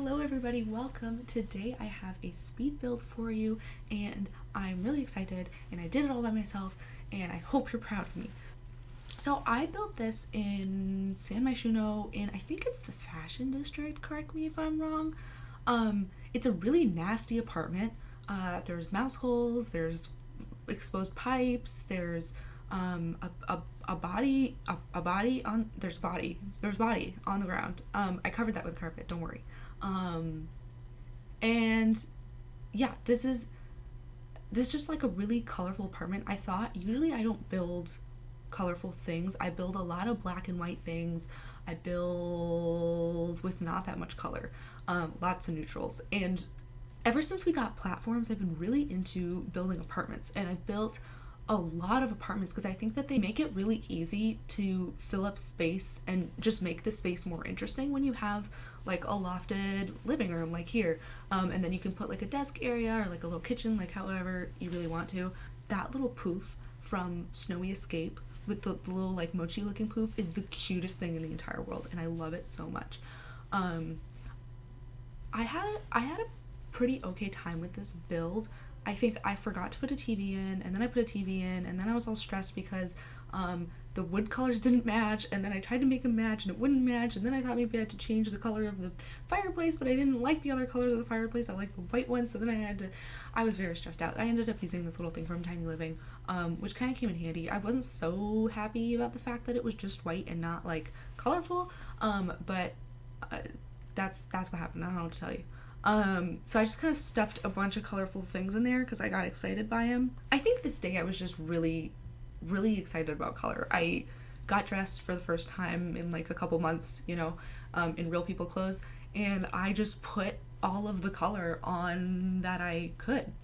Hello everybody, welcome. Today I have a speed build for you and I'm really excited and I did it all by myself and I hope you're proud of me. So I built this in San Myshuno in, I think it's the Fashion District, correct me if I'm wrong. It's a really nasty apartment. There's mouse holes, there's exposed pipes, there's a body on the ground. I covered that with carpet, don't worry. And yeah, this is just like a really colorful apartment. I thought usually I don't build colorful things. I build a lot of black and white things. I build with not that much color, lots of neutrals. And ever since we got platforms, I've been really into building apartments, and I've built a lot of apartments because I think that they make it really easy to fill up space and just make the space more interesting when you have like a lofted living room like here, and then you can put like a desk area or like a little kitchen, like however you really want to. That little poof from Snowy Escape with the little like mochi looking poof is the cutest thing in the entire world, and I love it so much. I had a pretty okay time with this build. I think I forgot to put a TV in, and then I put a TV in, and then I was all stressed because the wood colors didn't match, and then I tried to make them match and it wouldn't match, and then I thought maybe I had to change the color of the fireplace, but I didn't like the other colors of the fireplace. I liked the white one, so then I was very stressed out. I ended up using this little thing from Tiny Living, which kind of came in handy. I wasn't so happy about the fact that it was just white and not like colorful, but that's what happened. I don't know what to tell you. So I just kind of stuffed a bunch of colorful things in there because I got excited by them. I think this day I was just really excited about color. I got dressed for the first time in like a couple months, in real people clothes, and I just put all of the color on that I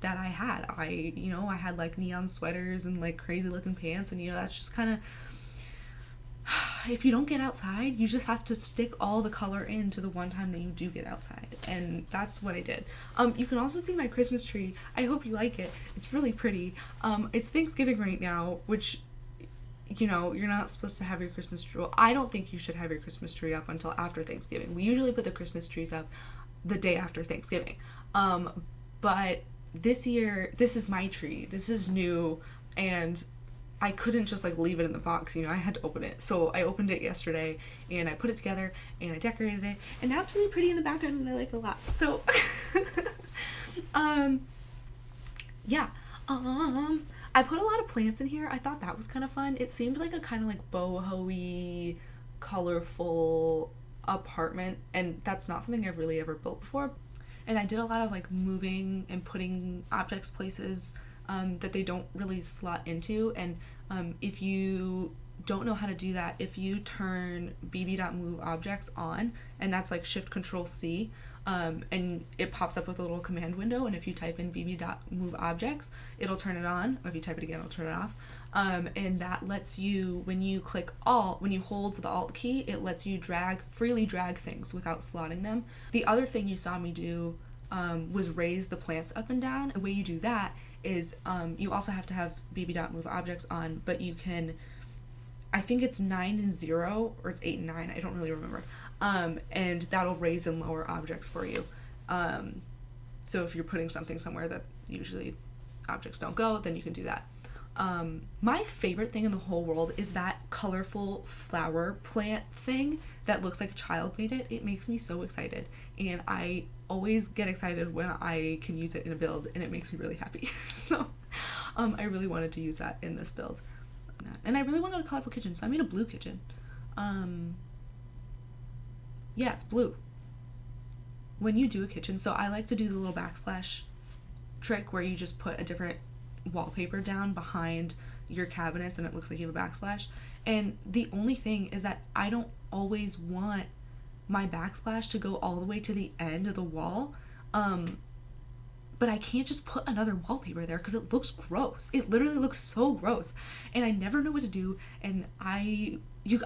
had. I had like neon sweaters and like crazy looking pants, and that's just kind of, if you don't get outside, you just have to stick all the color in to the one time that you do get outside, and that's what I did. You can also see my Christmas tree. I hope you like it. It's really pretty. It's Thanksgiving right now, which, you're not supposed to have your Christmas tree. Well, I don't think you should have your Christmas tree up until after Thanksgiving. We usually put the Christmas trees up the day after Thanksgiving. But this year, this is my tree. This is new, and I couldn't just like leave it in the box, I had to open it. So I opened it yesterday and I put it together and I decorated it, and now it's really pretty in the background and I like it a lot. So yeah. I put a lot of plants in here. I thought that was kind of fun. It seemed like a kind of like boho-y, colorful apartment, and that's not something I've really ever built before. And I did a lot of like moving and putting objects places that they don't really slot into. And if you don't know how to do that, if you turn bb.move objects on, and that's like shift control C, and it pops up with a little command window, and if you type in bb.move objects, it'll turn it on, or if you type it again, it'll turn it off. And that lets you, when you click Alt, when you hold the Alt key, it lets you freely drag things without slotting them. The other thing you saw me do was raise the plants up and down. The way you do that is you also have to have bb.move objects on, but you can, I think it's 9 and 0, or it's 8 and 9, I don't really remember, and that'll raise and lower objects for you. So if you're putting something somewhere that usually objects don't go, then you can do that. My favorite thing in the whole world is that colorful flower plant thing that looks like a child made it. It makes me so excited, and I always get excited when I can use it in a build, and it makes me really happy. So I really wanted to use that in this build, and I really wanted a colorful kitchen, so I made a blue kitchen. Yeah, it's blue when you do a kitchen. So I like to do the little backsplash trick where you just put a different wallpaper down behind your cabinets and it looks like you have a backsplash. And the only thing is that I don't always want my backsplash to go all the way to the end of the wall, but I can't just put another wallpaper there because it looks gross. It literally looks so gross, and I never know what to do. And I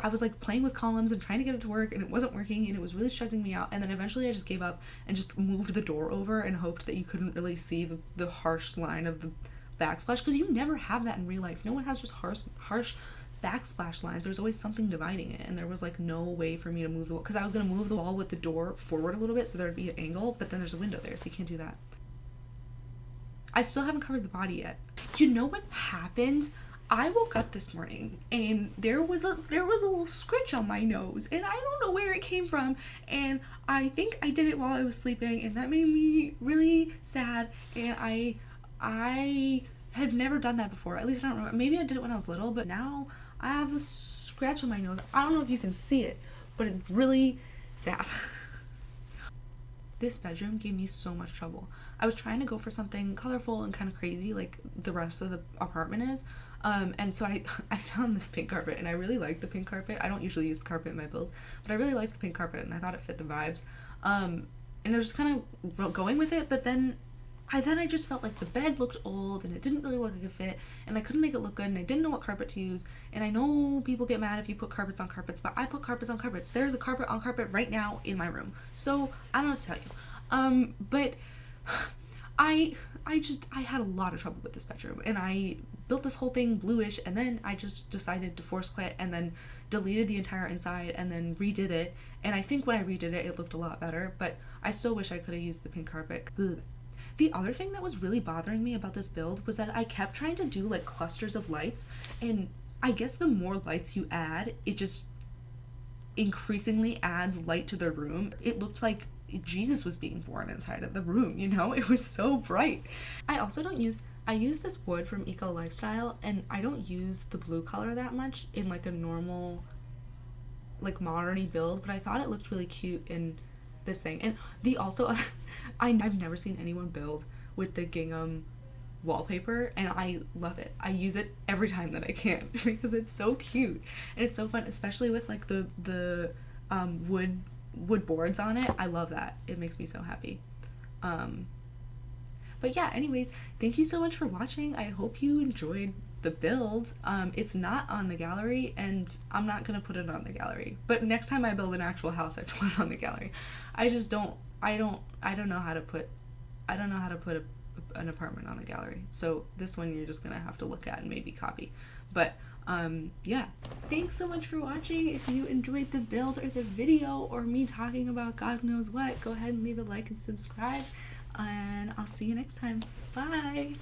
was like playing with columns and trying to get it to work, and it wasn't working, and it was really stressing me out. And then eventually I just gave up and just moved the door over and hoped that you couldn't really see the harsh line of the backsplash, because you never have that in real life. No one has just harsh backsplash lines. There's always something dividing it, and there was like no way for me to move the wall, because I was going to move the wall with the door forward a little bit so there'd be an angle, but then there's a window there, so you can't do that. I still haven't covered the body yet. You know what happened? I woke up this morning and there was a little scritch on my nose, and I don't know where it came from, and I think I did it while I was sleeping, and that made me really sad, and I have never done that before. At least I don't remember. Maybe I did it when I was little, but now I have a scratch on my nose. I don't know if you can see it, but it's really sad. This bedroom gave me so much trouble. I was trying to go for something colorful and kind of crazy like the rest of the apartment is. And so I found this pink carpet, and I really like the pink carpet. I don't usually use carpet in my builds, but I really liked the pink carpet, and I thought it fit the vibes. And I was just kind of going with it, but then I just felt like the bed looked old, and it didn't really look like a fit, and I couldn't make it look good, and I didn't know what carpet to use. And I know people get mad if you put carpets on carpets, but I put carpets on carpets. There's a carpet on carpet right now in my room, so I don't know what to tell you. But I had a lot of trouble with this bedroom, and I built this whole thing bluish, and then I just decided to force quit, and then deleted the entire inside, and then redid it. And I think when I redid it, it looked a lot better, but I still wish I could have used the pink carpet. Ugh. The other thing that was really bothering me about this build was that I kept trying to do like clusters of lights, and I guess the more lights you add, it just increasingly adds light to the room. It looked like Jesus was being born inside of the room, you know? It was so bright. I use this wood from Eco Lifestyle, and I don't use the blue color that much in like a normal like modern-y build, but I thought it looked really cute in this thing. And the also I've never seen anyone build with the gingham wallpaper, and I love it. I use it every time that I can because it's so cute and it's so fun, especially with like the wood boards on it. I love that. It makes me so happy. But yeah, anyways, thank you so much for watching. I hope you enjoyed the build. It's not on the gallery, and I'm not gonna put it on the gallery, but next time I build an actual house, I put it on the gallery. I don't know how to put an apartment on the gallery, so this one you're just gonna have to look at and maybe copy. But yeah, thanks so much for watching. If you enjoyed the build or the video or me talking about God knows what, go ahead and leave a like and subscribe, and I'll see you next time. Bye.